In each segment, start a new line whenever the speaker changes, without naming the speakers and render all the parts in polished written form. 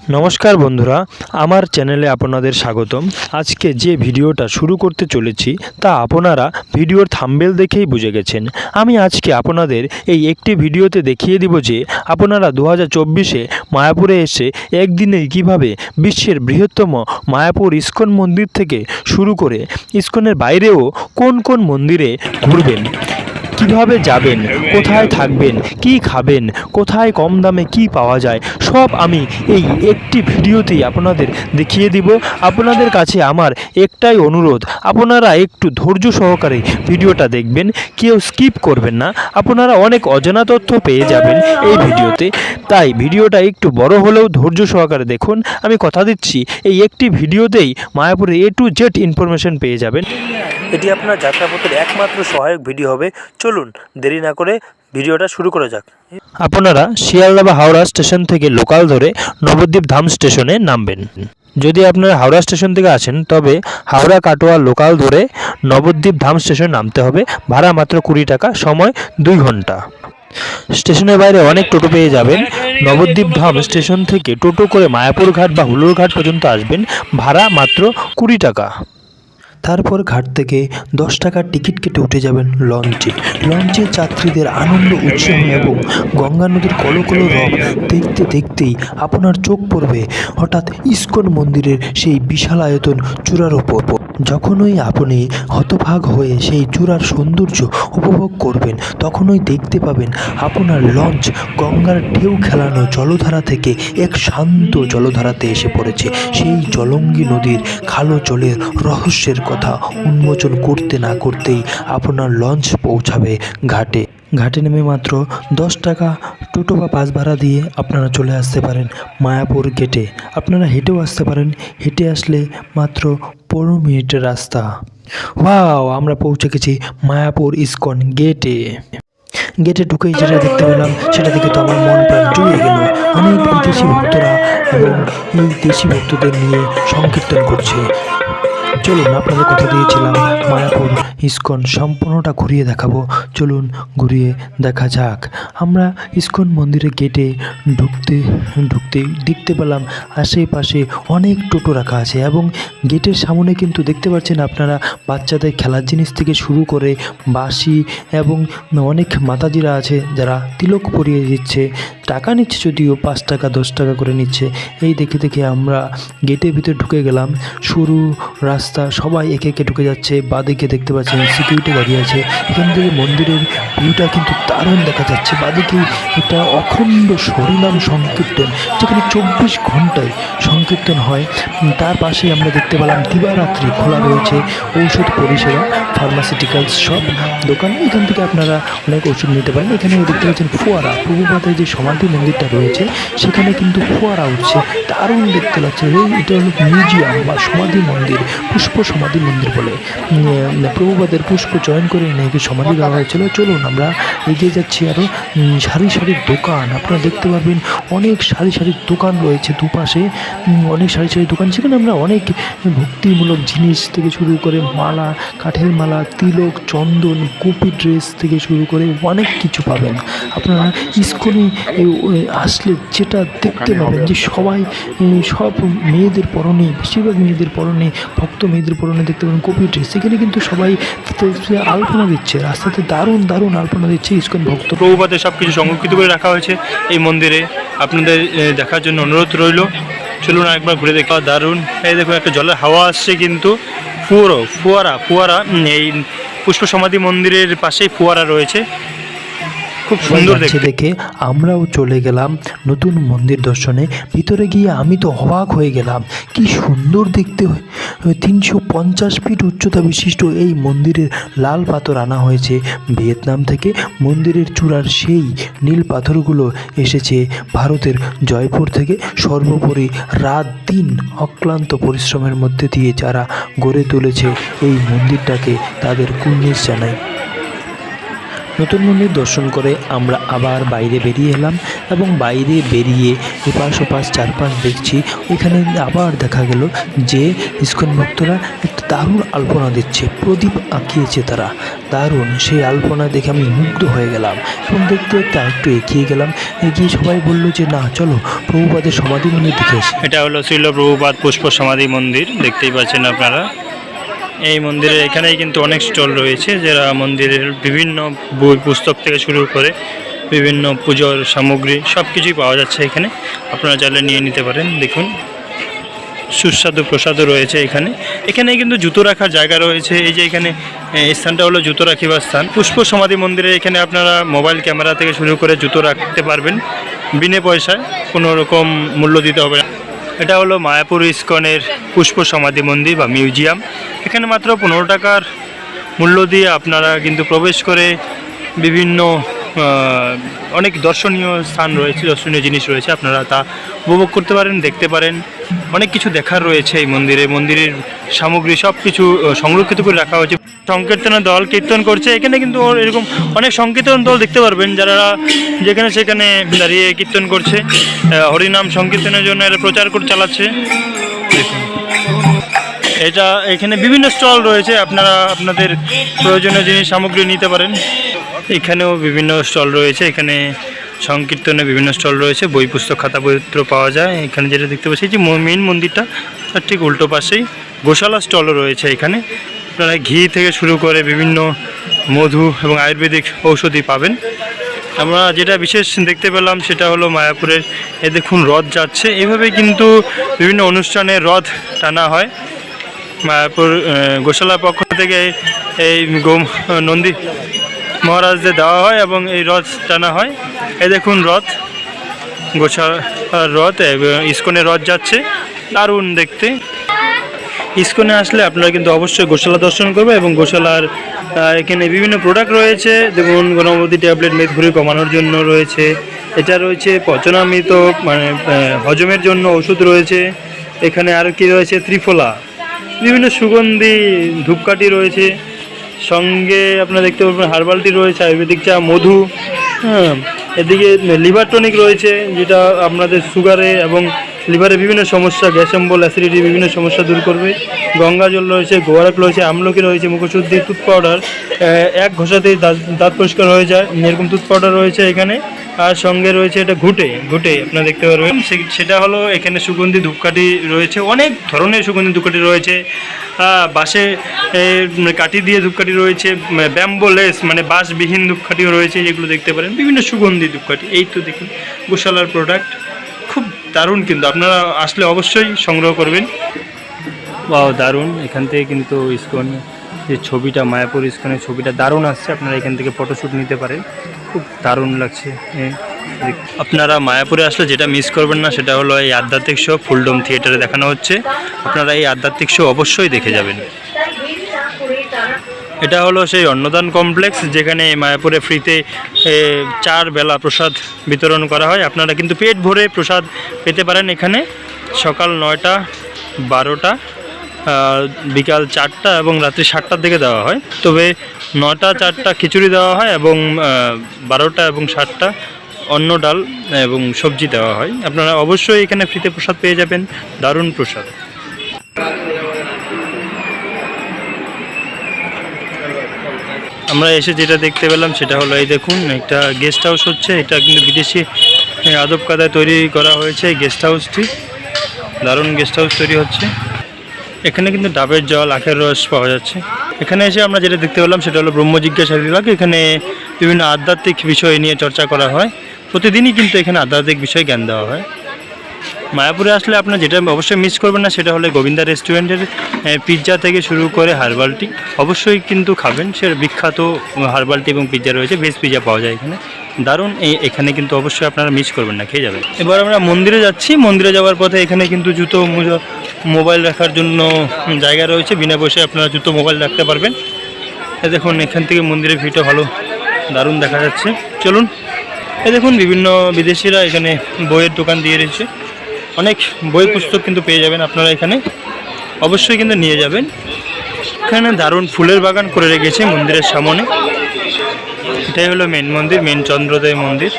নমস্কার বন্ধুরা, আমার চ্যানেলে আপনাদের স্বাগতম। আজকে যে ভিডিওটা শুরু করতে চলেছি তা আপনারা ভিডিওর থাম্বনেল দেখেই বুঝে গেছেন। আমি আজকে আপনাদের এই একটি ভিডিওতে দেখিয়ে দিব যে আপনারা 2024-এ মায়াপুরে এসে একদিনেই কিভাবে বিশ্বের বৃহত্তম মায়াপুর ইস্কন মন্দির থেকে শুরু করে ইস্কনের বাইরেও কোন কোন মন্দিরে ঘুরবেন, কিভাবে যাবেন, কোথায় থাকবেন, কি খাবেন, কোথায় কম দামে কি পাওয়া যায়, সব আমি এই একটি ভিডিওতেই আপনাদের দেখিয়ে দিব। আপনাদের কাছে আমার একটাই অনুরোধ, আপনারা একটু ধৈর্য সহকারে ভিডিওটা দেখবেন, কেউ স্কিপ করবেন না। আপনারা অনেক অজানা তথ্য পেয়ে যাবেন এই ভিডিওতে, তাই ভিডিওটা একটু বড় হলেও ধৈর্য সহকারে দেখুন। আমি কথা দিচ্ছি এই একটি ভিডিওতেই মায়াপুরের A to Z ইনফরমেশন পেয়ে যাবেন। এটি আপনার যাত্রাপথের একমাত্র সহায়ক ভিডিও হবে। চলুন দেরি না করে ভিডিওটা শুরু করা যাক। আপনারা শিয়ালদা বা হাওড়া স্টেশন থেকে লোকাল ধরে নবদ্বীপ ধাম স্টেশনে নামবেন। যদি আপনারা হাওড়া স্টেশন থেকে আসেন তবে হাওড়া কাটোয়া লোকাল ধরে নবদ্বীপ ধাম স্টেশনে নামতে হবে। ভাড়া মাত্র 20 টাকা, সময় 2 ঘন্টা। স্টেশনের বাইরে অনেক টোটো পেয়ে যাবেন। নবদ্বীপ ধাম স্টেশন থেকে টোটো করে মায়াপুর ঘাট বা হুলোর ঘাট পর্যন্ত আসবেন, ভাড়া মাত্র 20 টাকা। তারপর ঘাট থেকে 10 টাকার টিকিট কেটে উঠে যাবেন লঞ্চে। লঞ্চে যাত্রীদের আনন্দ উৎসাহ এবং গঙ্গা নদীর কলকলো রব দেখতে দেখতেই আপনার চোখ পড়বে হঠাৎ ইস্কন মন্দিরের সেই বিশাল আয়তন চূড়ার ওপর। যখনই আপনি হতভাগ হয়ে সেই চূড়ার সৌন্দর্য উপভোগ করবেন, তখনই দেখতে পাবেন আপনার লঞ্চ গঙ্গার ঢেউ খেলানো জলধারা থেকে এক শান্ত জলধারাতে এসে পড়েছে। সেই জলঙ্গি নদীর খালো জলের রহস্যের কথা উন্মোচন করতে না করতেই আপনার লঞ্চ পৌঁছাবে ঘাটে। ঘাটে নেমে মাত্র 10 টাকা টোটো বা বাস ভাড়া দিয়ে আপনারা চলে আসতে পারেন মায়াপুর গেটে। আপনারা হেঁটেও আসতে পারেন, হেঁটে আসলে মাত্র 15 মিনিটের রাস্তা। ওয়াও, আমরা পৌঁছে গেছি মায়াপুর ইস্কন গেটে। গেটে ঢুকেই যেটা দেখতে পেলাম সেটা দেখে তো আমার মন প্রাণ জুড়িয়ে গেল। অনেক বিদেশি ভক্তরা এবং এই দেশি ভক্তদের নিয়ে সংকীর্তন করছে। চলুন, আপনাদের কথা দিয়েছিলাম মায়াপুর ইস্কন সম্পূর্ণটা ঘুরিয়ে দেখাবো। চলুন ঘুরিয়ে দেখা যাক। আমরা ইস্কন মন্দিরের গেটে ঢুকতে দেখতে পেলাম আশেপাশে অনেক টোটো রাখা আছে এবং গেটের সামনে কিন্তু দেখতে পাচ্ছেন আপনারা বাচ্চাদের খেলার জিনিস থেকে শুরু করে বাঁশি এবং অনেক মাতাজিরা আছে যারা তিলক পরিয়ে দিচ্ছে। টাকা নিচ্ছে, যদিও 5 টাকা 10 টাকা করে নিচ্ছে। এই দেখে দেখে আমরা গেটের ভিতরে ঢুকে গেলাম। সরু রাস্তা, সবাই একে একে ঢুকে যাচ্ছে। বাঁদিকে দেখতে পাচ্ছেন সিকিউরিটি দাঁড়িয়ে আছে। এখান থেকে মন্দিরের ভিউটা কিন্তু দারুণ দেখা যাচ্ছে। বাঁদিকে এটা অখণ্ড হরিনাম সংকীর্তন, যেখানে 24 ঘন্টায় সংকীর্তন হয়। তার পাশে আমরা দেখতে পেলাম দিবারাত্রি খোলা রয়েছে ঔষধ পরিষেবা, ফার্মাসিউটিক্যালস সব দোকান। এখান থেকে আপনারা অনেক ওষুধ নিতে পারেন। এখানে দেখতে পাচ্ছেন ফোয়ারা, প্রভুপাদের যে সমাধি মন্দিরটা রয়েছে সেখানে কিন্তু ফোয়ারা উঠছে, দারুণ দেখতে লাগছে। এটা হলো মিউজিয়াম বা সমাধি মন্দির, পুষ্প সমাধি মন্দির বলে। প্রভুপাদের পুষ্প চয়ন করে নাকি সমাধি দেওয়া হয়েছিল। চলুন আমরা এগিয়ে যাচ্ছি। আরও সারি সারি দোকান আপনারা দেখতে পারবেন। অনেক সারি সারি দোকান রয়েছে দুপাশে, অনেক সারি সারি দোকান। সেখানে আমরা অনেক ভক্তিমূলক জিনিস থেকে শুরু করে মালা, কাঠের মালা, তিলক, চন্দন, গোপী ড্রেস থেকে শুরু করে অনেক কিছু পাবেন। আপনারা ইস্কনে আসলে যেটা দেখতে পাবেন যে সবাই, সব মেয়েদের পরনে, বেশিরভাগ মেয়েদের পরনে, ভক্ত মেয়েদের পরনে দেখতে পাবেন গোপী ড্রেস। সেখানে কিন্তু সবাই আলপনা দিচ্ছে, রাস্তাতে দারুণ দারুণ আলপনা দিচ্ছে ইস্কন ভক্ত। প্রভুপাদের সব কিছু সংরক্ষিত করে রাখা হয়েছে এই মন্দিরে, আপনাদের দেখার জন্য অনুরোধ রইল। চলুন একবার ঘুরে দেখা। দারুণ, এই দেখুন একটা জলের হাওয়া আসছে, কিন্তু ফোয়ারা এই পুষ্প সমাধি মন্দিরের পাশেই ফোয়ারা রয়েছে, খুব সুন্দর দেখে আমরাও চলে গেলাম নতুন মন্দির দর্শনে। ভিতরে গিয়ে আমি তো অবাক হয়ে গেলাম, কি সুন্দর দেখতে। 350 ফিট উচ্চতা বিশিষ্ট এই মন্দিরের লাল পাথর আনা হয়েছে ভিয়েতনাম থেকে। মন্দিরের চূড়ার সেই নীল পাথরগুলো এসেছে ভারতের জয়পুর থেকে। সর্বোপরি রাত দিন অক্লান্ত পরিশ্রমের মধ্যে দিয়ে যারা গড়ে তুলেছে এই মন্দিরটাকে, তাদের কুর্নিশ জানাই। নতুন মন্দির দর্শন করে আমরা আবার বাইরে বেরিয়ে এলাম এবং বাইরে বেরিয়ে এপাশ ওপাশ চারপাশ দেখছি। ওইখানে আবার দেখা গেল যে ইসকন ভক্তরা একটা দারুণ আলপনা দিচ্ছে, প্রদীপ আঁকিয়েছে তারা, দারুণ। সেই আলপনা দেখে আমি মুগ্ধ হয়ে গেলাম এবং দেখতে দেখতে আরেকটু এগিয়ে গেলাম। এগিয়ে সবাই বললো যে না চলো প্রভুপাদের সমাধি মন্দির দেখে আসি।
এটা হলো শ্রীল প্রভুপাদ পুষ্প সমাধি মন্দির, দেখতেই পাচ্ছেন আপনারা। এই মন্দিরে এখানেই কিন্তু অনেক স্টল রয়েছে, যারা মন্দিরের বিভিন্ন বই পুস্তক থেকে শুরু করে বিভিন্ন পুজোর সামগ্রী সব কিছুই পাওয়া যাচ্ছে এখানে, আপনারা চাইলে নিয়ে নিতে পারেন। দেখুন সুস্বাদু প্রসাদও রয়েছে এখানে। এখানে কিন্তু জুতো রাখার জায়গা রয়েছে। এই যে এখানে এই স্থানটা হলো জুতো রাখিবার স্থান। পুষ্প সমাধি মন্দিরে এখানে আপনারা মোবাইল ক্যামেরা থেকে শুরু করে জুতো রাখতে পারবেন বিনা পয়সায়, কোনো রকম মূল্য দিতে হবে না। এটা হলো মায়াপুর ইসকনের পুষ্প সমাধি মন্দির বা মিউজিয়াম। এখানে মাত্র 15 টাকার মূল্য দিয়ে আপনারা কিন্তু প্রবেশ করে বিভিন্ন অনেক দর্শনীয় স্থান রয়েছে, দর্শনীয় জিনিস রয়েছে, আপনারা তা উপভোগ করতে পারেন, দেখতে পারেন। অনেক কিছু দেখার রয়েছে এই মন্দিরে। মন্দিরের সামগ্রী সব কিছু সংরক্ষিত করে রাখা হয়েছে। সংকীর্তনের দল কীর্তন করছে এখানে, কিন্তু এরকম অনেক সংকীর্তন দল দেখতে পারবেন, যারা যেখানে সেখানে দাঁড়িয়ে কীর্তন করছে, হরিনাম সংকীর্তনের জন্য এরা প্রচার করে চালাচ্ছে। দেখুন এটা এখানে বিভিন্ন স্টল রয়েছে, আপনারা আপনাদের প্রয়োজনীয় জিনিস সামগ্রী নিতে পারেন। এখানেও বিভিন্ন স্টল রয়েছে, এখানে সংকীর্তনে বিভিন্ন স্টল রয়েছে, বই পুস্তক খাতা পত্র পাওয়া যায়। এখানে যেটা দেখতে পাচ্ছি যে মেইন মন্দিরটা তার ঠিক উল্টো পাশেই গোশালা স্টলও রয়েছে। এখানে আপনারা ঘি থেকে শুরু করে বিভিন্ন মধু এবং আয়ুর্বেদিক ঔষধি পাবেন। আমরা যেটা বিশেষ দেখতে পেলাম সেটা হলো মায়াপুরের এ দেখুন রথ যাচ্ছে। এভাবেই কিন্তু বিভিন্ন অনুষ্ঠানে রথ টানা হয়। মায়াপুর গোশালার পক্ষ থেকে এই নন্দী মহারাজদের দেওয়া হয় এবং এই রথ টানা হয়। এই দেখুন রথ, গোশালার রথ এবং ইসকনের রথ যাচ্ছে, দারুণ দেখতে। ইসকনে আসলে আপনারা কিন্তু অবশ্যই গোশালা দর্শন করবে এবং গোশালার এখানে বিভিন্ন প্রোডাক্ট রয়েছে। দেখুন গণপতি ট্যাবলেট মেদভুঁড়ি কমানোর জন্য রয়েছে, এটা রয়েছে পচনামৃত মানে হজমের জন্য ওষুধ রয়েছে। এখানে আর কি রয়েছে, ত্রিফলা, বিভিন্ন সুগন্ধি ধূপকাঠি রয়েছে, সঙ্গে আপনারা দেখতে পাবেন হার্বাল টি রয়েছে, আয়ুর্বেদিক চা, মধু। এদিকে লিভার টনিক রয়েছে, যেটা আপনাদের সুগারে এবং লিভারে বিভিন্ন সমস্যা, গ্যাস অম্বল, অ্যাসিডিটি বিভিন্ন সমস্যা দূর করবে। গঙ্গা জল রয়েছে, গোয়ারাক রয়েছে, আমলকি রয়েছে, মুখশুদ্ধি, টুথ পাউডার, এক ঘষাতেই দাঁত পরিষ্কার হয়ে যায় এরকম টুথ পাউডার রয়েছে এখানে। আর সঙ্গে রয়েছে এটা ঘুটে আপনারা দেখতে পারবেন, সেটা হলো এখানে সুগন্ধি ধূপকাঠি রয়েছে, অনেক ধরনের সুগন্ধি ধূপকাঠি রয়েছে। বাঁশে কাঠি দিয়ে ধূপকাঠি রয়েছে, ব্যাম্বোলেস মানে বাঁশবিহীন ধূপকাঠিও রয়েছে, যেগুলো দেখতে পারেন, বিভিন্ন সুগন্ধি ধূপকাঠি। এই তো দেখুন গোশালার প্রোডাক্ট, খুব দারুণ, কিন্তু আপনারা আসলে অবশ্যই সংগ্রহ করবেন। বাহ দারুণ। এখান থেকে কিন্তু ইসকন যে ছবিটা, মায়াপুর ইসকনের ছবিটা দারুণ আসছে, আপনারা এখান থেকে ফটোশ্যুট নিতে পারেন, খুব দারুণ লাগছে। আপনারা মায়াপুরে আসলে যেটা মিস করবেন না সেটা হলো এই আধ্যাত্মিক শো ফুলডোম থিয়েটারে দেখানো হচ্ছে, আপনারা এই আধ্যাত্মিক শো অবশ্যই দেখে যাবেন। এটা হলো সেই অন্নদান কমপ্লেক্স, যেখানে মায়াপুরে ফ্রিতে 4 বেলা প্রসাদ বিতরণ করা হয়। আপনারা কিন্তু পেট ভরে প্রসাদ পেতে পারেন এখানে। সকাল 9টা, 12টা, বিকাল 4টা এবং রাত্রি 7টার দিকে দেওয়া হয়। তবে 9টা 4টা খিচুড়ি দেওয়া হয় এবং 12টা এবং 7টা অন্ন, ডাল এবং সবজি দেওয়া হয়। আপনারা অবশ্যই এখানে ফ্রিতে প্রসাদ পেয়ে যাবেন, দারুণ প্রসাদ। আমরা এসে যেটা দেখতে পেলাম সেটা হলো এই দেখুন একটা গেস্ট হাউস হচ্ছে। এটা কিন্তু বিদেশি আদব কায়দায় তৈরি করা হয়েছে এই গেস্ট হাউসটি, দারুণ গেস্ট হাউস তৈরি হচ্ছে। এখানে কিন্তু ডাবের জল, আখের রস পাওয়া যাচ্ছে। এখানে এসে আমরা যেটা দেখতে পেলাম সেটা হলো ব্রহ্ম জিজ্ঞাসা বিভাগ। এখানে বিভিন্ন আধ্যাত্মিক বিষয় নিয়ে চর্চা করা হয়, প্রতিদিনই কিন্তু এখানে আধ্যাত্মিক বিষয় জ্ঞান দেওয়া হয়। মায়াপুরে আসলে আপনারা যেটা অবশ্যই মিস করবেন না সেটা হলো গোবিন্দা রেস্টুরেন্টের পিৎজা থেকে শুরু করে হার্বাল টি অবশ্যই কিন্তু খাবেন। সে বিখ্যাত হার্বাল টি এবং পিৎজা রয়েছে, ভেজ পিৎজা পাওয়া যায় এখানে, দারুণ। এখানে কিন্তু অবশ্যই আপনারা মিস করবেন না, খেয়ে যাবেন। এবার আমরা মন্দিরে যাচ্ছি। মন্দিরে যাওয়ার পথে এখানে কিন্তু জুতো, মোবাইল রাখার জন্য জায়গা রয়েছে, বিনা পয়সায় আপনারা জুতো, মোবাইল রাখতে পারবেন। দেখুন এখান থেকে মন্দিরের ভিউটা ভালো, দারুণ দেখা যাচ্ছে। চলুন, দেখুন বিভিন্ন বিদেশিরা এখানে বইয়ের দোকান দিয়ে রয়েছে, অনেক বই পুস্তক কিন্তু পেয়ে যাবেন আপনারা এখানে, অবশ্যই কিন্তু নিয়ে যাবেন। এখানে দারুণ ফুলের বাগান করে রেখেছে মন্দিরের সামনে, এটাই হলো মেন মন্দির, মেন চন্দ্রোদয় মন্দির।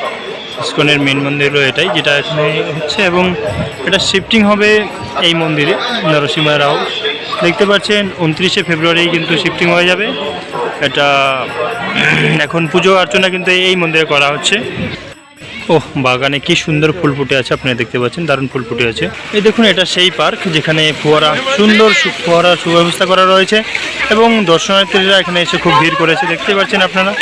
ইসকনের মেন মন্দির হলো এটাই, যেটা এখানে হচ্ছে, এবং এটা শিফটিং হবে এই মন্দিরে। নরসিংহ রাও দেখতে পাচ্ছেন 29শে ফেব্রুয়ারি কিন্তু শিফটিং হয়ে যাবে। এটা এখন পুজো অর্চনা কিন্তু এই মন্দিরে করা হচ্ছে। ওহ, বাগানে কি সুন্দর ফুল ফুটে আছে, আপনারা দেখতে পাচ্ছেন, দারুণ ফুল ফুটে আছে। এই দেখুন, এটা সেই পার্ক যেখানে ফোয়ারা, সুন্দর ফোয়ারার সুব্যবস্থা করা রয়েছে, এবং দর্শনার্থীরা এখানে এসে খুব ভিড় করেছে, দেখতে পাচ্ছেন আপনারা,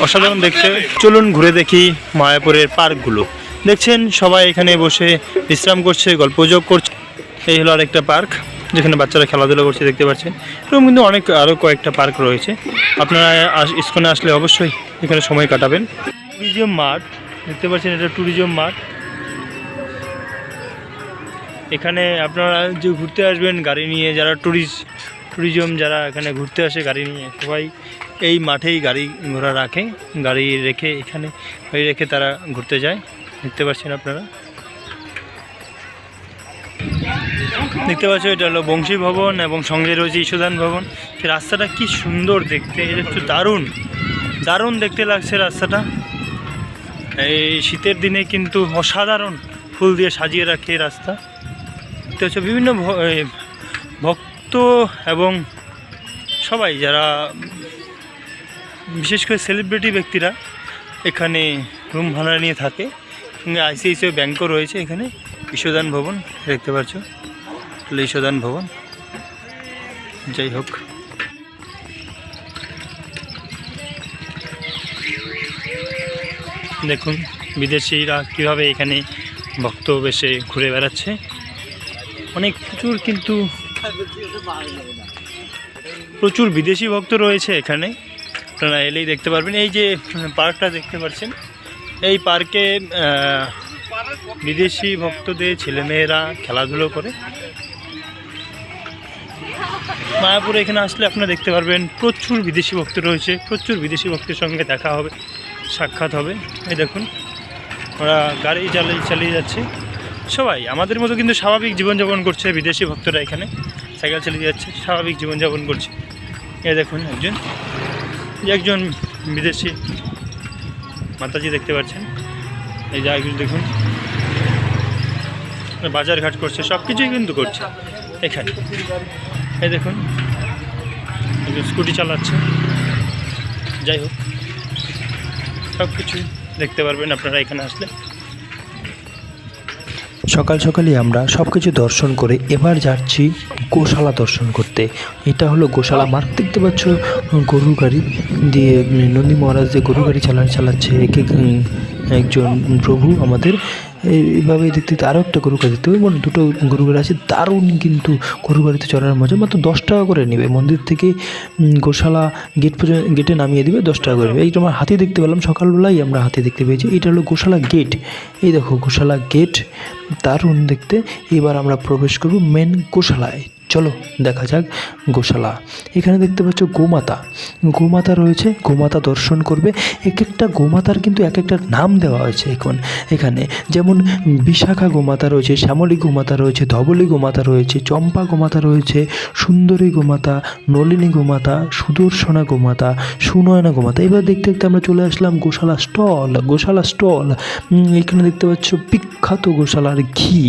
অসাধারণ দেখতে। চলুন ঘুরে দেখি মায়াপুরের পার্কগুলো। দেখছেন সবাই এখানে বসে বিশ্রাম করছে, গল্পযোগ করছে। এই হলো আরেকটা পার্ক যেখানে বাচ্চারা খেলাধুলা করছে, দেখতে পাচ্ছেন। এরকম কিন্তু অনেক আরও কয়েকটা পার্ক রয়েছে। আপনারা ইসকনে আসলে অবশ্যই এখানে সময় কাটাবেন। ট্যুরিজম মাঠ দেখতে পাচ্ছেন, এটা ট্যুরিজম মাঠ। এখানে আপনারা যে ঘুরতে আসবেন গাড়ি নিয়ে, যারা ট্যুরিজম যারা এখানে ঘুরতে আসে গাড়ি নিয়ে, সবাই এই মাঠেই গাড়ি ঘোড়া রাখে, গাড়ি রেখে এখানে গাড়ি রেখে তারা ঘুরতে যায়, দেখতে পাচ্ছেন আপনারা। দেখতে পাচ্ছ, এটা হলো বংশী ভবন এবং সঙ্গে রয়েছে ঈশদান ভবন। এই রাস্তাটা কি সুন্দর দেখতে, এটা একটু দারুণ দারুণ দেখতে লাগছে রাস্তাটা। এই শীতের দিনে কিন্তু অসাধারণ ফুল দিয়ে সাজিয়ে রাখে রাস্তা। দেখতে পাচ্ছ বিভিন্ন ভক্ত এবং সবাই যারা, বিশেষ করে সেলিব্রিটি ব্যক্তিরা এখানে রুম ভাড়া নিয়ে থাকে। আইসিআইসিআই ব্যাংকও রয়েছে এখানে। ঈশদান ভবন দেখতে পাচ্ছ, ঈশদান ভবন। যাই হোক, দেখুন বিদেশিরা কীভাবে এখানে ভক্ত বেশে ঘুরে বেড়াচ্ছে। অনেক প্রচুর বিদেশি ভক্ত রয়েছে এখানে, আপনারা এলেই দেখতে পারবেন। এই যে পার্কটা দেখতে পাচ্ছেন, এই পার্কে বিদেশি ভক্তদের ছেলেমেয়েরা খেলাধুলো করে। মায়াপুরে এখানে আসলে আপনারা দেখতে পারবেন প্রচুর বিদেশি ভক্ত রয়েছে, প্রচুর বিদেশি ভক্তের সঙ্গে দেখা হবে, সাক্ষাৎ হবে। এই দেখুন, ওরা গাড়ি চালিয়ে যাচ্ছে। সবাই আমাদের মতো কিন্তু স্বাভাবিক জীবনযাপন করছে। বিদেশি ভক্তরা এখানে সাইকেল চালিয়ে যাচ্ছে, স্বাভাবিক জীবনযাপন করছে। এই দেখুন, একজন বিদেশি মাতাজি দেখতে পাচ্ছেন। এই জায়গাগুলো দেখুন, বাজারঘাট করছে, সব কিছুই কিন্তু করছে এখানে। এই দেখুন, স্কুটি চালাচ্ছে। যাই হোক, সব কিছুই দেখতে পারবেন আপনারা এখানে আসলে।
সকাল সকালই আমরা সব কিছু দর্শন করে এবার যাচ্ছি গোশালা দর্শন করতে। এটা হলো গোশালা মার্গ, দেখতে পাচ্ছ গরুর গাড়ি দিয়ে নন্দী মহারাজ যে গরু গাড়ি চালাচ্ছে একজন প্রভু আমাদের। এইভাবে দেখতে আরও একটা গরু গাড়ি দেখতে পাবেন, দুটো গরু গাড়ি আছে। দারুণ কিন্তু গরু গাড়িতে চড়ার মজা। মাত্র 10 টাকা করে নেবে, মন্দির থেকে গোশালা গেটে নামিয়ে দেবে, 10 টাকা করে নেবে। এইটা আমরা হাতি দেখতে পেলাম, সকালবেলায় আমরা হাতি দেখতে পেয়েছি। এটা হলো গোশালা গেট। এই দেখো গোশালা গেট, দারুণ দেখতে। এবার আমরা প্রবেশ করব মেন গোশালায়। চলো দেখা যাক গোশালা। এখানে দেখতে পাচ্ছ গোমাতা রয়েছে, গোমাতা দর্শন করবে। এক একটা গোমাতার কিন্তু এক একটা নাম দেওয়া হয়েছে এখানে। যেমন বিশাখা গোমাতা রয়েছে, শ্যামলী গোমাতা রয়েছে, ধবলী গোমাতা রয়েছে, চম্পা গোমাতা রয়েছে, সুন্দরী গোমাতা, নলিনী গোমাতা, সুদর্শনা গোমাতা, সুনয়না গোমাতা। এবার দেখতে দেখতে আমরা চলে আসলাম গোশালা স্টল। এখানে দেখতে পাচ্ছ বিখ্যাত গোশালার ঘি,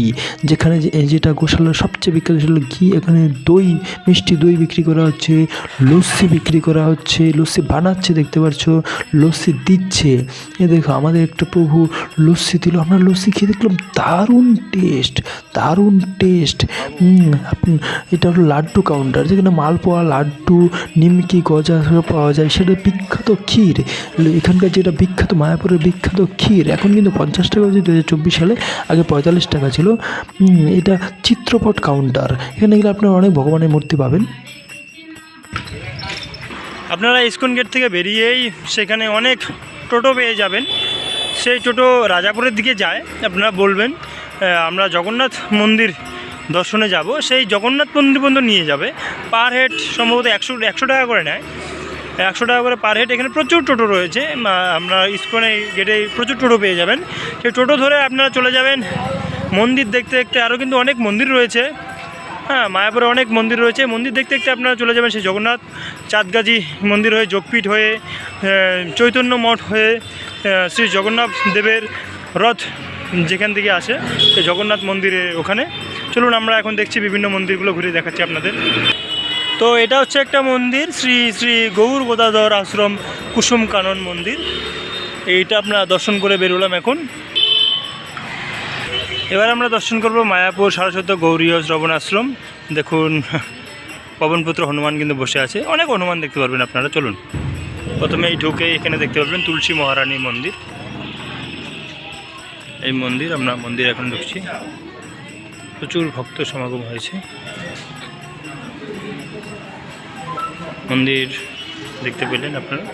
যেটা গোশালার সবচেয়ে বিখ্যাত ছিল ঘি। এখানে দই, মিষ্টি দই বিক্রি করা হচ্ছে, লস্যি বিক্রি করা হচ্ছে, লস্যি বানাচ্ছে দেখতে পাচ্ছ, লস্যি দিচ্ছে। এ দেখো আমাদের একটা প্রভু লস্যি দিল, আমরা লস্যি খেয়ে দেখলাম দারুণ টেস্ট। এটা হলো লাড্ডু কাউন্টার, যেখানে মালপোয়া, লাড্ডু, নিমকি, গজা সব পাওয়া যায়। সেটা বিখ্যাত ক্ষীর, এখানকার যেটা বিখ্যাত মায়াপুরের বিখ্যাত ক্ষীর। এখন কিন্তু 50 টাকা হয়েছে 2024 সালে, আগে 45 টাকা ছিল। এটা চিত্রপট কাউন্টার, এখানে গেলে আপনারা অনেক ভগবানের মূর্তি পাবেন।
আপনারা ইসকন গেট থেকে বেরিয়েই সেখানে অনেক টোটো পেয়ে যাবেন। সেই টোটো রাজাপুরের দিকে যায়। আপনারা বলবেন আমরা জগন্নাথ মন্দির দর্শনে যাব, সেই জগন্নাথ মন্দির পর্যন্ত নিয়ে যাবে। পার হেড সম্ভবত 100 টাকা করে নেয়, 100 টাকা করে পার হেড। এখানে প্রচুর টোটো রয়েছে, আমরা ইসকনের গেটে প্রচুর টোটো পেয়ে যাবেন। সেই টোটো ধরে আপনারা চলে যাবেন মন্দির দেখতে দেখতে। আরও কিন্তু অনেক মন্দির রয়েছে, হ্যাঁ, মায়াপুরে অনেক মন্দির রয়েছে। মন্দির দেখতে দেখতে আপনারা চলে যাবেন সেই জগন্নাথ চাঁদগাজি মন্দির হয়ে, যোগপীঠ হয়ে, চৈতন্য মঠ হয়ে, শ্রী জগন্নাথ দেবের রথ যেখান থেকে আসে সেই জগন্নাথ মন্দিরে ওখানে। চলুন আমরা এখন দেখছি বিভিন্ন মন্দিরগুলো ঘুরে দেখাচ্ছি আপনাদের। তো এটা হচ্ছে একটা মন্দির, শ্রী শ্রী গৌর গোদাধর আশ্রম কুসুম কানন মন্দির। এইটা আপনারা দর্শন করে বেরোলাম এখন। এবার আমরা দর্শন করব মায়াপুর সারস্বত গৌরীয় শ্রবণ আশ্রম। দেখুন পবনপুত্র হনুমান কিন্তু বসে আছে, অনেক হনুমান দেখতে পারবেন আপনারা। চলুন, প্রথমেই ঢুকে এখানে দেখতে পারবেন তুলসী মহারানী মন্দির। এই মন্দির, আমরা মন্দির এখন ঢুকছি। প্রচুর ভক্ত সমাগম হয়েছে। মন্দির দেখতে পেলেন আপনারা।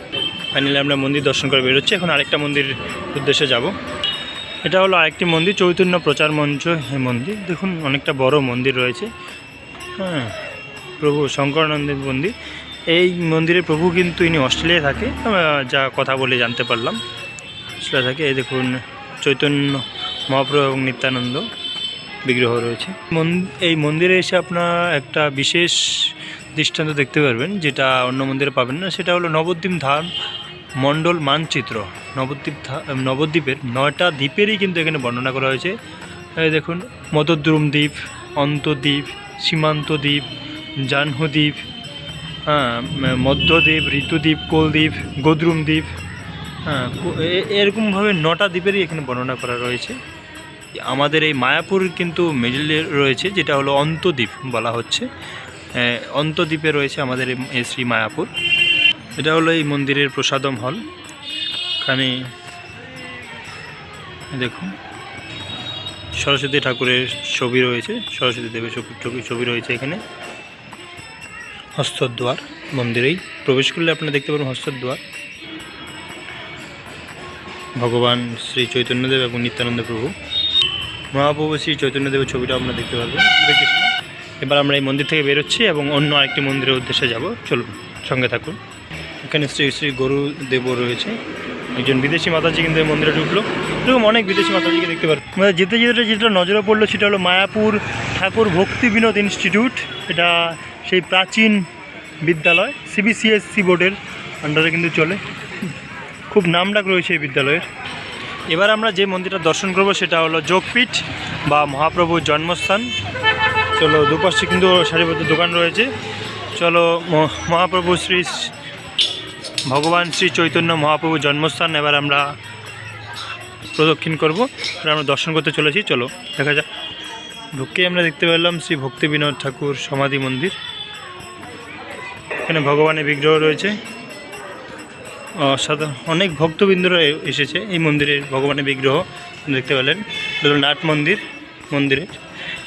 ফাইনালি আমরা মন্দির দর্শন করে বেরোচ্ছি। এখন আরেকটা মন্দির উদ্দেশ্যে যাব। এটা হলো আরেকটি মন্দির, চৈতন্য প্রচার মঞ্চ। এই মন্দির দেখুন অনেকটা বড় মন্দির রয়েছে। হ্যাঁ, প্রভু শঙ্করানন্দের মন্দির। এই মন্দিরের প্রভু কিন্তু ইনি অস্ট্রেলিয়ায় থাকে, যা কথা বলে জানতে পারলাম। অস্ট্রেলিয়া থাকে। এই দেখুন চৈতন্য মহাপ্রভু এবং নিত্যানন্দ বিগ্রহ রয়েছে। এই মন্দিরে এসে আপনারা একটা বিশেষ দৃষ্টান্ত দেখতে পারবেন, যেটা অন্য মন্দিরে পাবেন না। সেটা হলো নবদ্বীপ ধাম মণ্ডল মানচিত্র। নবদ্বীপের 9টা দ্বীপেরই কিন্তু এখানে বর্ণনা করা হয়েছে। এই দেখুন মদদ্রুম দ্বীপ, অন্তদ্বীপ, সীমান্ত দ্বীপ, জাহ্নদ্বীপ, হ্যাঁ, মধ্যদ্বীপ, ঋতুদ্বীপ, কোলদ্বীপ, গোদ্রুম দ্বীপ। হ্যাঁ, এরকমভাবে 9টা দ্বীপেরই এখানে বর্ণনা করা রয়েছে। আমাদের এই মায়াপুর কিন্তু মিডলে রয়েছে, যেটা হলো অন্তদ্বীপ বলা হচ্ছে। অন্তদ্বীপে রয়েছে আমাদের এই শ্রী মায়াপুর। এটা হলো এই মন্দিরের প্রসাদম হল। এখানে দেখুন সরস্বতী ঠাকুরের ছবি রয়েছে, সরস্বতী দেবের ছবি রয়েছে এখানে। হস্তদ্বার মন্দিরেই প্রবেশ করলে আপনারা দেখতে পাবেন হস্তদ্বার। ভগবান শ্রী চৈতন্যদেব এবং নিত্যানন্দ প্রভু, মহাপ্রভু শ্রী চৈতন্যদেবের ছবিটা আপনারা দেখতে পারবেন। কৃষ্ণ। এবার আমরা এই মন্দির থেকে বেরোচ্ছি এবং অন্য আরেকটি মন্দিরের উদ্দেশ্যে যাব। চলুন, সঙ্গে থাকুন। এখানে শ্রী শ্রী গরুদেবও রয়েছে। একজন বিদেশি মাতাজি কিন্তু এই মন্দিরে ঢুকলো। এরকম অনেক বিদেশি মাতাজিকে দেখতে পারবেন। যেতে যেতে যেটা নজরে পড়লো সেটা হলো মায়াপুর ঠাকুর ভক্তি বিনোদ ইনস্টিটিউট। এটা সেই প্রাচীন বিদ্যালয়, সিবিসিএসসি বোর্ডের আন্ডারে কিন্তু চলে। খুব নামডাক রয়েছে এই বিদ্যালয়ের। এবার আমরা যে মন্দিরটা দর্শন করব সেটা হলো যোগপীঠ বা মহাপ্রভুর জন্মস্থান। চলো, দুপাশে কিন্তু সারিবদ্ধ দোকান রয়েছে। চলো, মহাপ্রভু শ্রী ভগবান শ্রী চৈতন্য মহাপ্রভুর জন্মস্থান এবার আমরা প্রদক্ষিণ করব। এবার আমরা দর্শন করতে চলেছি। চলো দেখা যাক। ঢুকে আমরা দেখতে পেলাম শ্রী ভক্তি বিনোদ ঠাকুর সমাধি মন্দির। এখানে ভগবানের বিগ্রহ রয়েছে। সাধারণ অনেক ভক্তবৃন্দরা এসেছে এই মন্দিরের ভগবানের বিগ্রহ দেখতে পেলেন। নাট মন্দিরের।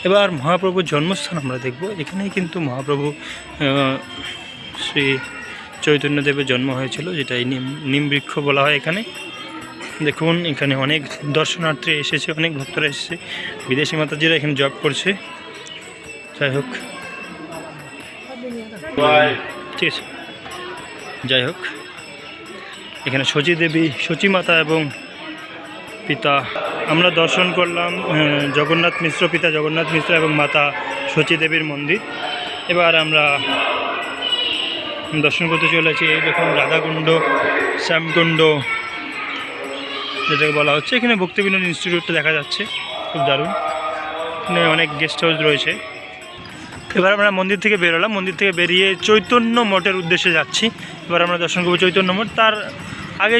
এবার মহাপ্রভুর জন্মস্থান আমরা দেখব। এখানেই কিন্তু মহাপ্রভু শ্রী চৈতন্যদেবের জন্ম হয়েছিল, যেটা এই নিম বৃক্ষ বলা হয় এখানে। দেখুন এখানে অনেক দর্শনার্থী এসেছে, অনেক ভক্তরা এসেছে। বিদেশি মাতাজিরা এখানে জব করছে। যাই হোক, ঠিক আছে, যাই হোক, এখানে শচী দেবী, শচী মাতা এবং পিতা আমরা দর্শন করলাম। জগন্নাথ মিশ্র, পিতা জগন্নাথ মিশ্র এবং মাতা শচী দেবীর মন্দির। এবার আমরা দর্শন করতে চলেছি। এই দেখুন রাধাকুণ্ড, শ্যামকুণ্ড যেটাকে বলা হচ্ছে। এখানে ভক্তি বিনোদ ইনস্টিটিউটটা দেখা যাচ্ছে, খুব দারুণ। এখানে অনেক গেস্ট হাউস রয়েছে। এবার আমরা মন্দির থেকে বেরোলাম। মন্দির থেকে বেরিয়ে চৈতন্য মঠের উদ্দেশ্যে যাচ্ছি। এবার আমরা দর্শন করবো চৈতন্য মঠ। তার আগে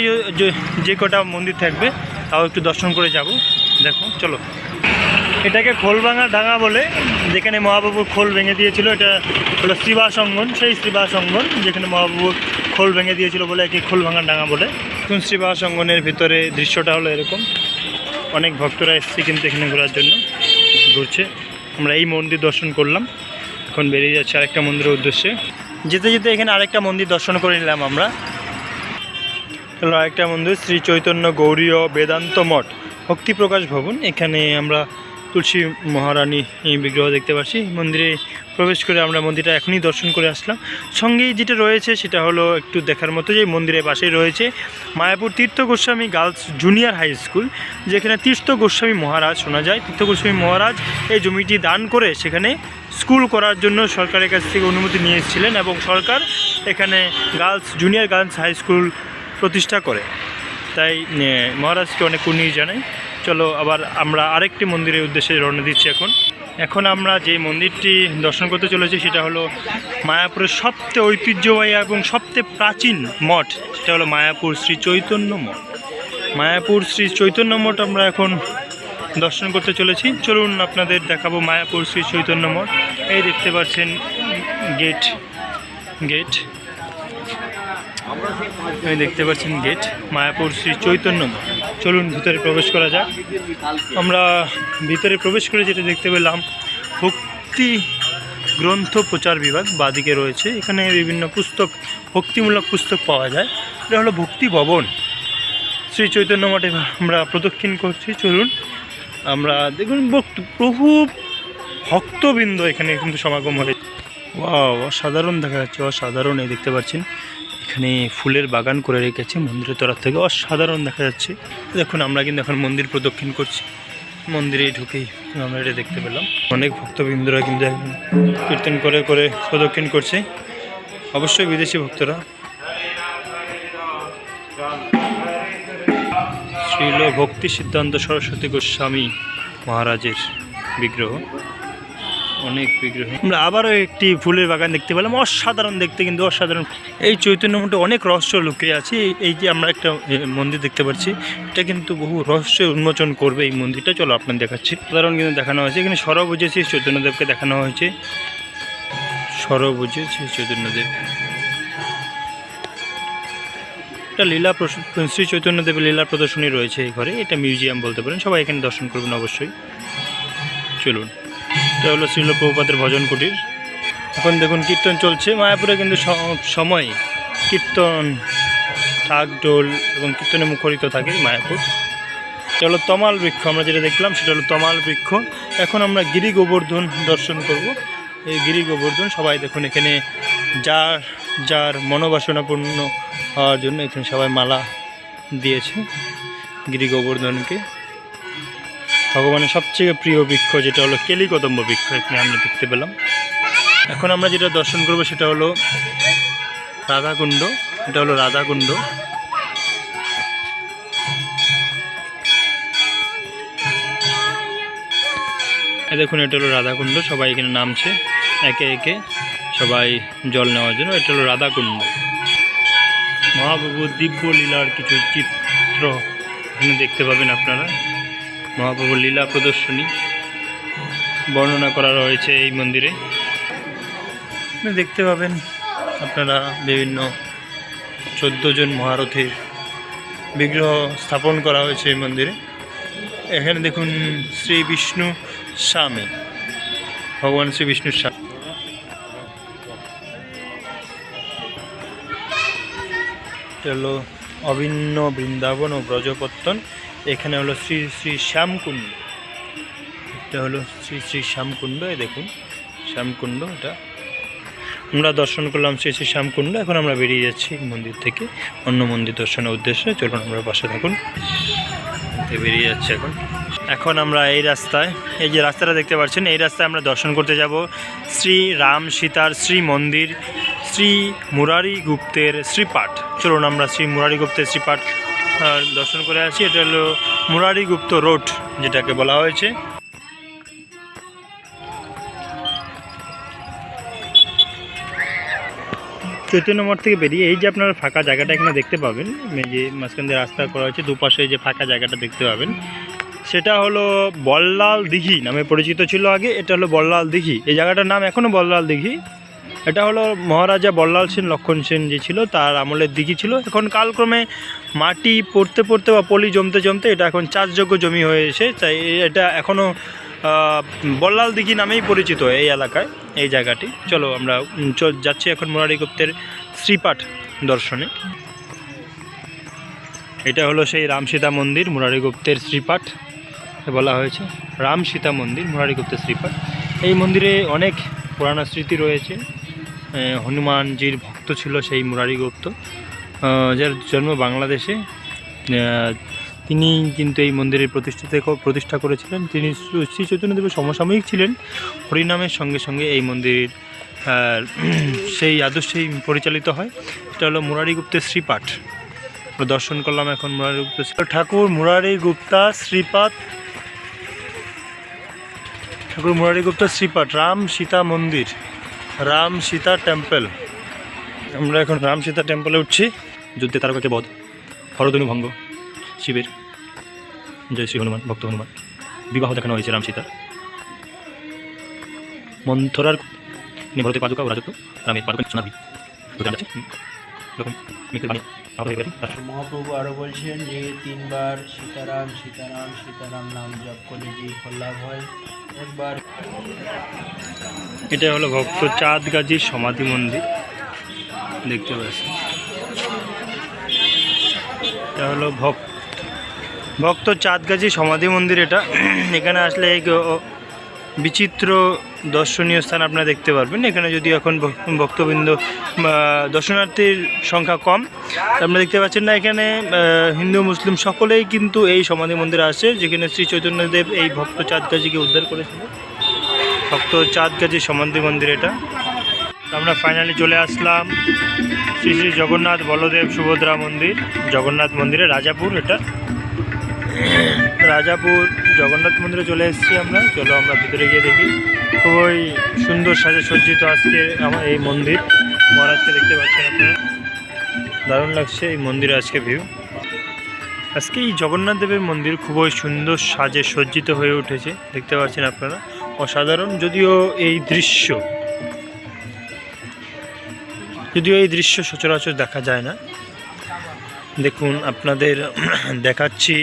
যে কটা মন্দির থাকবে তাও একটু দর্শন করে যাব। দেখো, চলো। এটাকে খোলভাঙা ডাঙা বলে, যেখানে মহাপ্রভুর খোল ভেঙে দিয়েছিল। এটা হলো শ্রীবাস অঙ্গন, সেই শ্রীবাস অঙ্গন যেখানে মহাপ্রভুর খোল ভেঙে দিয়েছিল বলে একে খোলভাঙা ডাঙা বলে। এখন শ্রীবাস অঙ্গনের ভিতরে দৃশ্যটা হলো এরকম। অনেক ভক্তরা এসছে কিন্তু এখানে ঘোরার জন্য, ঘুরছে। আমরা এই মন্দির দর্শন করলাম, এখন বেরিয়ে যাচ্ছে আরেকটা মন্দিরের উদ্দেশ্যে। যেতে যেতে এখানে আরেকটা মন্দির দর্শন করে নিলাম আমরা। হলো আরেকটা মন্দির, শ্রী চৈতন্য গৌরীয় বেদান্ত মঠ ভক্তি প্রকাশ ভবন। এখানে আমরা তুলসী মহারানী বিগ্রহ দেখতে পাচ্ছি। মন্দিরে প্রবেশ করে আমরা মন্দিরটা এখনই দর্শন করে আসলাম। সঙ্গেই যেটা রয়েছে সেটা হলো একটু দেখার মতো, যে মন্দিরের পাশেই রয়েছে Mayapur Tirtha Goswami girls junior high school, যেখানে তীর্থ গোস্বামী মহারাজ শোনা যায়। তীর্থ গোস্বামী মহারাজ এই জমিটি দান করে সেখানে স্কুল করার জন্য সরকারের কাছ থেকে অনুমতি নিয়েছিলেন এবং সরকার এখানে জুনিয়র গার্লস হাই স্কুল প্রতিষ্ঠা করে। তাই মহারাজকে অনেক কুর্নিশ জানাই। চলো আবার আমরা আরেকটি মন্দিরের উদ্দেশ্যে রওনা দিচ্ছি। এখন আমরা যে মন্দিরটি দর্শন করতে চলেছি সেটা হলো মায়াপুরের সবচেয়ে ঐতিহ্যবাহী এবং সবচেয়ে প্রাচীন মঠ, সেটা হলো মায়াপুর শ্রী চৈতন্য মঠ। মায়াপুর শ্রী চৈতন্য মঠ আমরা এখন দর্শন করতে চলেছি। চলুন আপনাদের দেখাবো মায়াপুর শ্রী চৈতন্য মঠ। এই দেখতে পাচ্ছেন গেট, এই দেখতে পাচ্ছেন গেট, মায়াপুর শ্রী চৈতন্য মঠ। চলুন ভিতরে প্রবেশ করা যাক। আমরা ভিতরে প্রবেশ করে যেটা দেখতে পেলাম, ভক্তি গ্রন্থ প্রচার বিভাগ বাদিকে রয়েছে। এখানে বিভিন্ন পুস্তক, ভক্তিমূলক পুস্তক পাওয়া যায়। এটা হলো ভক্তি ভবন। শ্রী চৈতন্য মঠে আমরা প্রদক্ষিণ করছি। চলুন আমরা দেখুন, প্রভু ভক্তবৃন্দ এখানে কিন্তু সমাগম হয়েছে। ওয়াও, অসাধারণ দেখা যাচ্ছে, অসাধারণ। এই দেখতে পাচ্ছেন এখানে ফুলের বাগান করে রেখেছে মন্দিরের তরফ থেকে, অসাধারণ দেখা যাচ্ছে। দেখুন আমরা কিন্তু এখন মন্দির প্রদক্ষিণ করছি। মন্দিরে ঢুকেই আমরা এটা দেখতে পেলাম, অনেক ভক্তবৃন্দরা কিন্তু কীর্তন করে করে প্রদক্ষিণ করছে, অবশ্যই বিদেশি ভক্তরা। শ্রীল ভক্তি সিদ্ধান্ত সরস্বতী গোস্বামী মহারাজের বিগ্রহ, অনেক বিগ্রহ। আমরা আবারও একটি ফুলের বাগান দেখতে পেলাম, অসাধারণ দেখতে, কিন্তু অসাধারণ। এই চৈতন্য মঠে অনেক রহস্য লুকিয়ে আছে। এই যে আমরা একটা মন্দির দেখতে পাচ্ছি, এটা কিন্তু বহু রহস্য উন্মোচন করবে এই মন্দিরটা। চলো আপনার দেখাচ্ছি। সাধারণ কিন্তু দেখানো হয়েছে এখানে সরবুজে শ্রী চৈতন্যদেবকে দেখানো হয়েছে, সরবুজে শ্রী চৈতন্যদেব। একটা লীলা শ্রী চৈতন্যদেবের লীলা প্রদর্শনী রয়েছে এই ঘরে, এটা মিউজিয়াম বলতে পারেন। সবাই এখানে দর্শন করবেন অবশ্যই। চলুন, এটা হলো শ্রীল প্রভুপাদের ভজন কুটির। এখন দেখুন কীর্তন চলছে মায়াপুরে, কিন্তু সময় কীর্তন, ঢাক ঢোল এবং কীর্তনে মুখরিত থাকে মায়াপুর। এটা হলো তমাল বৃক্ষ, আমরা যেটা দেখলাম সেটা হলো তমাল বৃক্ষ। এখন আমরা গিরি গোবর্ধন দর্শন করব। এই গিরি গোবর্ধন, সবাই দেখুন এখানে যার মনোবাসনা পূর্ণ হওয়ার জন্য এখানে সবাই মালা দিয়েছে গিরি গোবর্ধনকে। ভগবানের সবচেয়ে প্রিয় বৃক্ষ যেটা হলো কেলিকদম্ব বৃক্ষ, এখানে আমরা দেখতে পেলাম। এখন আমরা যেটা দর্শন করব সেটা হলো রাধাকুণ্ড। এটা হলো রাধাকুণ্ড। দেখুন এটা হলো রাধাকুণ্ড, সবাই এখানে নামছে একে একে, সবাই জল নেওয়ার জন্য। এটা হলো রাধাকুণ্ড। মহাপ্রভুর দিব্য লীলার কিছু চিত্র এখানে দেখতে পাবেন আপনারা। মহাপ্রভুর লীলা প্রদর্শনী বর্ণনা করা রয়েছে এই মন্দিরে, দেখতে পাবেন আপনারা। বিভিন্ন 14 জন মহারথীর বিগ্রহ স্থাপন করা হয়েছে এই মন্দিরে। এখানে দেখুন শ্রী বিষ্ণু স্বামী, ভগবান শ্রী বিষ্ণুর স্বামী। এটা হলো অভিন্ন বৃন্দাবন ও ব্রজপত্তন। এখানে হলো শ্রী শ্রী শ্যামকুণ্ড। এটা হলো শ্রী শ্রী শ্যামকুণ্ড। এই দেখুন শ্যামকুণ্ড, এটা আমরা দর্শন করলাম শ্রী শ্রী শ্যামকুণ্ড। এখন আমরা বেরিয়ে যাচ্ছি মন্দির থেকে অন্য মন্দির দর্শনের উদ্দেশ্যে। চলুন আমরা পাশে থাকুন, বেরিয়ে যাচ্ছি এখন আমরা এই রাস্তায়, এই যে রাস্তাটা দেখতে পাচ্ছেন, এই রাস্তায় আমরা দর্শন করতে যাব শ্রী রাম সীতার শ্রী মন্দির, শ্রী মুরারি গুপ্তের শ্রীপাঠ। চলুন আমরা শ্রী মুরারি গুপ্তের শ্রীপাঠ দর্শন করে আসি। এটা হলো মুরারি গুপ্ত রোড যেটাকে বলা হয়েছে। চৈতন্য মঠ থেকে বেরিয়ে এই যে আপনারা ফাঁকা জায়গাটা এখানে দেখতে পাবেন, এই যে মাঝখান দিয়ে রাস্তা করা হয়েছে, দুপাশে যে ফাঁকা জায়গাটা দেখতে পাবেন সেটা হলো বল্লাল দিঘি নামে পরিচিত ছিল আগে। এটা হলো বল্লাল দিঘি, এই জায়গাটার নাম এখনও বল্লাল দিঘি। এটা হলো মহারাজা বল্লাল সেন লক্ষণ সেন যে ছিল তার আমলের দিঘি ছিল। এখন কালক্রমে মাটি পড়তে পড়তে বা পলি জমতে জমতে এটা এখন চাষযোগ্য জমি হয়ে এসে, তাই এটা এখনও বল্লাল দিঘি নামেই পরিচিত এই এলাকায়, এই জায়গাটি। চলো আমরা যাচ্ছি এখন মুরারি গুপ্তের শ্রীপাঠ দর্শনে। এটা হলো সেই রাম সীতা মন্দির, মুরারি গুপ্তের শ্রীপাঠ বলা হয়েছে। রাম সীতা মন্দির, মুরারি গুপ্তের শ্রীপাঠ। এই মন্দিরে অনেক পুরানো স্মৃতি রয়েছে। হনুমানজির ভক্ত ছিল সেই মুরারি গুপ্ত, যার জন্ম বাংলাদেশে। তিনি কিন্তু এই মন্দিরের প্রতিষ্ঠা করেছিলেন। তিনি শ্রী চৈতন্যদেবের সমসাময়িক ছিলেন। হরিনামের সঙ্গে সঙ্গে এই মন্দির সেই আদর্শেই পরিচালিত হয়। এটা হলো মুরারি গুপ্তের শ্রীপাঠ। আমরা দর্শন করলাম এখন মুরারি গুপ্ত ঠাকুর মুরারি গুপ্তা শ্রীপাঠ, ঠাকুর মুরারি গুপ্তা শ্রীপাঠ, রাম সীতা মন্দির, রাম সীতা টেম্পল। আমরা এখন রাম সীতা টেম্পলে উঠছি। যুদ্ধে তারকাকে বধ, হরধনু ভঙ্গ, শিবের জয় শ্রী হনুমান, ভক্ত হনুমান, বিবাহ দেখানো হয়েছে রাম সীতার। মন্থরার ভরতের পাদুকা ও রাজত্ব, রামের পাদুকা সোনাভি।
মহাপ্রভু আরো বলছেন যে 3 বার সীতারাম সীতারাম সীতারাম নাম জপ করলে যে ফল লাভ হয়। একবার
এটা হলো ভক্ত চাঁদ গাজীর সমাধি মন্দির, দেখতে পাচ্ছেন। এটা হলো ভক্ত চাঁদ গাজী সমাধি মন্দির। এটা এখানে আসলে এক বিচিত্র দর্শনীয় স্থান আপনারা দেখতে পারবেন। এখানে যদি এখন ভক্তবৃন্দ দর্শনার্থীর সংখ্যা কম, আপনারা দেখতে পাচ্ছেন না, এখানে হিন্দু মুসলিম সকলেই কিন্তু এই সমাধি মন্দিরে আসে, যেখানে শ্রী চৈতন্যদেব এই ভক্ত চাঁদ গাজীকে উদ্ধার করেছিল। ভক্ত চাঁদ গাজী সমাধি মন্দির এটা। আমরা ফাইনালি চলে আসলাম শ্রী শ্রী জগন্নাথ বলদেব সুভদ্রা মন্দির, জগন্নাথ মন্দিরে রাজাপুর। এটা রাজাপুর জগন্নাথ মন্দিরে চলে এসেছি আমরা। চলো আমরা ভিতরে গিয়ে দেখি। খুবই সুন্দর সাজে সজ্জিত আজকে আমার এই মন্দির। মহারাজকে দেখতে পাচ্ছেন আপনারা, দারুণ লাগছে এই মন্দিরে আজকে ভিউ। আজকে এই জগন্নাথ দেবের মন্দির খুবই সুন্দর সাজে সজ্জিত হয়ে উঠেছে, দেখতে পাচ্ছেন আপনারা, অসাধারণ। যদিও এই দৃশ্য সচরাচর দেখা যায় না। দেখুন আপনাদের দেখাচ্ছি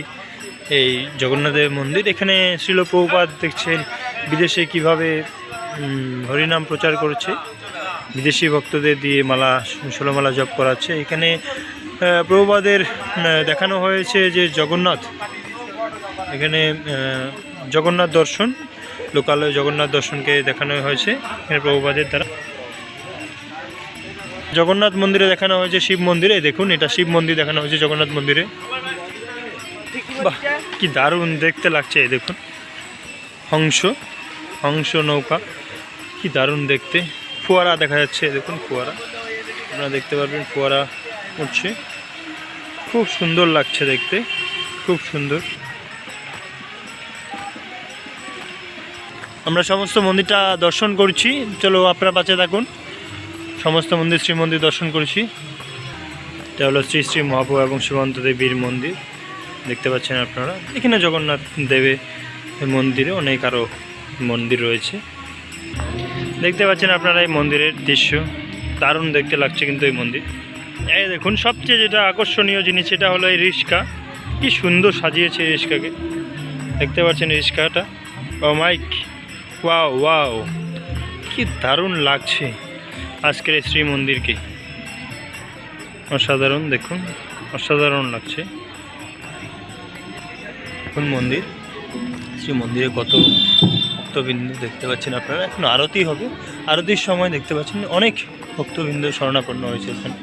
এই জগন্নাথের মন্দির। এখানে শ্রীল প্রভুপাদ দেখছেন বিদেশে কিভাবে হরিনাম প্রচার করছে, বিদেশি ভক্তদের দিয়ে 16 মালা জপ করাচ্ছে। এখানে প্রভুপাদের দেখানো হয়েছে যে এখানে জগন্নাথ দর্শন, লোকালয় জগন্নাথ দর্শনকে দেখানো হয়েছে এখানে প্রভুপাদের দ্বারা। জগন্নাথ মন্দিরে দেখানো হয়েছে শিব মন্দিরে। দেখুন এটা শিব মন্দির দেখানো হয়েছে জগন্নাথ মন্দিরে। বাহ, কি দারুণ দেখতে লাগছে। দেখুন হংস নৌকা, কি দারুণ দেখতে। ফোয়ারা দেখা যাচ্ছে, দেখুন ফোয়ারা, আপনারা দেখতে পারবেন ফোয়ারা উঠছে, খুব সুন্দর লাগছে দেখতে, খুব সুন্দর। আমরা সমস্ত মন্দিরটা দর্শন করছি। চলো আপনারা পাশে থাকুন। সমস্ত মন্দির শ্রী মন্দির দর্শন করছি। এটা হলো শ্রী শ্রী মহাপ্রভু এবং শ্রীমন্ত দেবীর মন্দির, দেখতে পাচ্ছেন আপনারা। এখানে জগন্নাথ দেবের মন্দিরে অনেক আরও মন্দির রয়েছে, দেখতে পাচ্ছেন আপনারা এই মন্দিরের দৃশ্য। দারুণ দেখতে লাগছে কিন্তু এই মন্দির। এই দেখুন সবচেয়ে যেটা আকর্ষণীয় জিনিস সেটা হলো এই রিস্কা। কি সুন্দর সাজিয়েছে এই রিস্কাকে, দেখতে পাচ্ছেন রিস্কাটা। ও মাইক, ওয়াও, কি দারুণ লাগছে আজকের এই শ্রী মন্দিরকে, অসাধারণ। দেখুন অসাধারণ লাগছে। কোন মন্দির, শ্রী মন্দিরে কত ভক্তবৃন্দ দেখতে পাচ্ছেন আপনারা। এখন আরতি হবে, আরতির সময় দেখতে পাচ্ছেন অনেক ভক্তবৃন্দ শরণাপন্ন হয়েছে এখানে।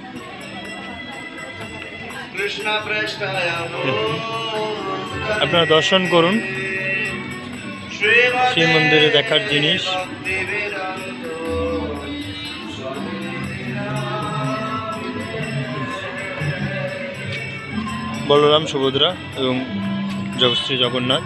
আপনারা দর্শন করুন শ্রী মন্দিরে দেখার জিনিস। বলরাম সুভদ্রা এবং শ্রী জগন্নাথ।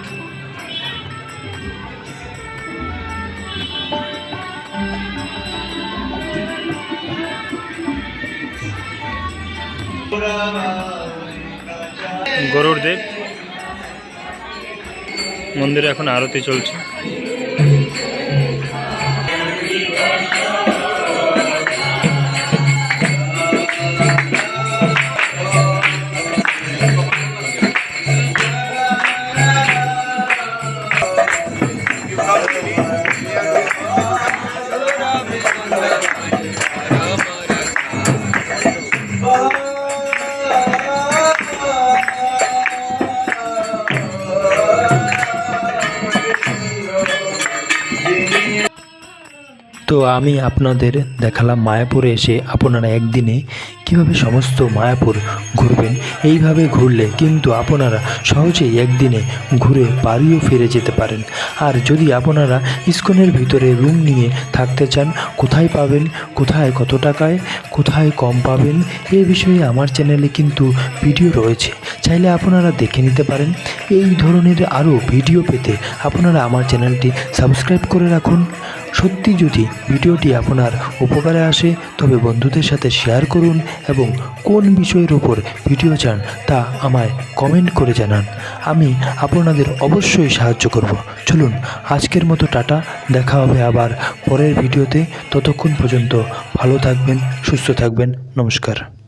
গরুড়দেব মন্দিরে এখন আরতি চলছে।
তো আমি আপনাদের দেখালাম মায়াপুরে এসে আপনারা একদিনে কিভাবে সমস্ত মায়াপুর ঘুরবেন। এইভাবে ঘুরলে কিন্তু আপনারা সহজেই একদিনে ঘুরে বাড়িও ফিরে যেতে পারেন। আর যদি আপনারা ইসকনের ভিতরে রুম নিয়ে থাকতে চান, কোথায় পাবেন, কোথায় কত টাকায়, কোথায় কম পাবেন, এই বিষয়ে আমার চ্যানেলে কিন্তু ভিডিও রয়েছে, চাইলে আপনারা দেখে নিতে পারেন। এই ধরনের আরও ভিডিও পেতে আপনারা আমার চ্যানেলটি সাবস্ক্রাইব করে রাখুন। সত্যি যদি ভিডিওটি আপনার উপকারে আসে তবে বন্ধুদের সাথে শেয়ার করুন এবং কোন বিষয়ের উপর ভিডিও চান তা আমায় কমেন্ট করে জানান। আমি আপনাদের অবশ্যই সাহায্য করব। চলুন আজকের মতো টাটা, দেখা হবে আবার পরের ভিডিওতে। ততক্ষণ পর্যন্ত ভালো থাকবেন, সুস্থ থাকবেন। নমস্কার।